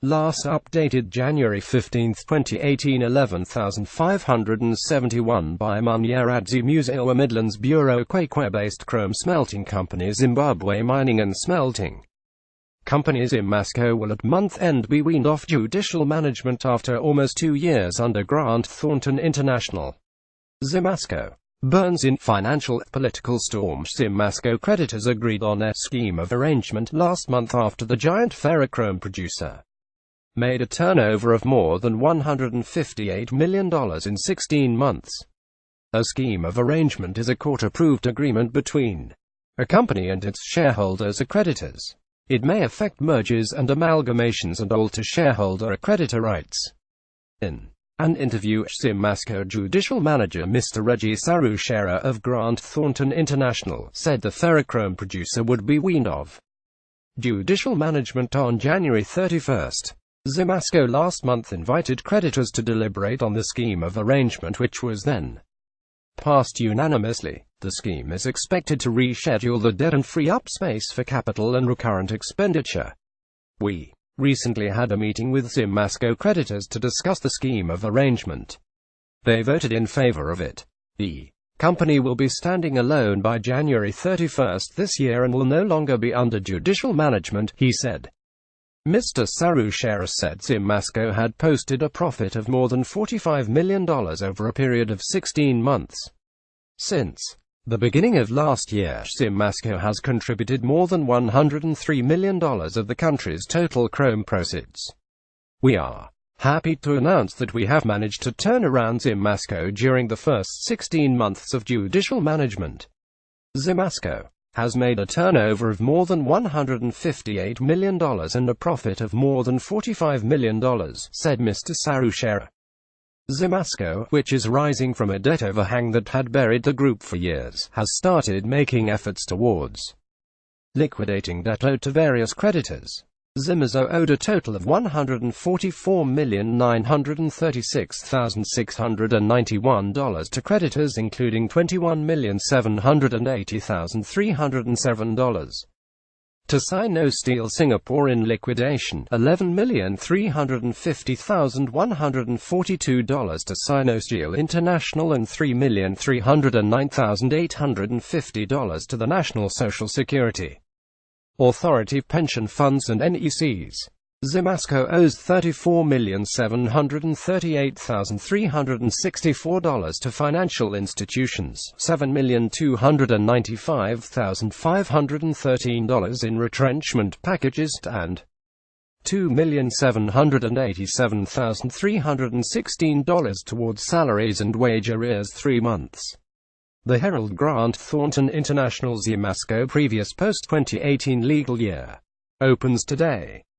Last updated January 15, 2018, 11,571 by Munyarad Zimasco Midlands Bureau. Kwekwe-based chrome smelting company Zimbabwe Mining and Smelting Company Zimasco will at month-end be weaned off judicial management after almost 2 years under Grant Thornton International. Zimasco burns in financial political storm. Zimasco creditors agreed on a scheme of arrangement last month after the giant ferrochrome producer made a turnover of more than $158 million in 16 months. A scheme of arrangement is a court-approved agreement between a company and its shareholders or creditors. It may affect mergers and amalgamations and alter shareholder or creditor rights. In an interview, Zimasco judicial manager Mr. Reggie Sarushera of Grant Thornton International said the ferrochrome producer would be weaned of judicial management on January 31. Zimasco last month invited creditors to deliberate on the scheme of arrangement, which was then passed unanimously. The scheme is expected to reschedule the debt and free up space for capital and recurrent expenditure. We recently had a meeting with Zimasco creditors to discuss the scheme of arrangement. They voted in favor of it. The company will be standing alone by January 31 this year and will no longer be under judicial management, he said. Mr. Sarushera said Zimasco had posted a profit of more than $45 million over a period of 16 months. Since the beginning of last year, Zimasco has contributed more than $103 million of the country's total chrome proceeds. We are happy to announce that we have managed to turn around Zimasco during the first 16 months of judicial management. Zimasco has made a turnover of more than $158 million and a profit of more than $45 million, said Mr. Sarushera. Zimasco, which is rising from a debt overhang that had buried the group for years, has started making efforts towards liquidating debt owed to various creditors. Zimasco owed a total of $144,936,691 to creditors, including $21,780,307 to Sino Steel Singapore in liquidation, $11,350,142 to Sino Steel International, and $3,309,850 to the National Social Security Authority pension funds and NECs. Zimasco owes $34,738,364 to financial institutions, $7,295,513 in retrenchment packages, and $2,787,316 towards salaries and wage arrears 3 months. The Herald. Grant Thornton International. Zimasco previous post-2018 legal year opens today.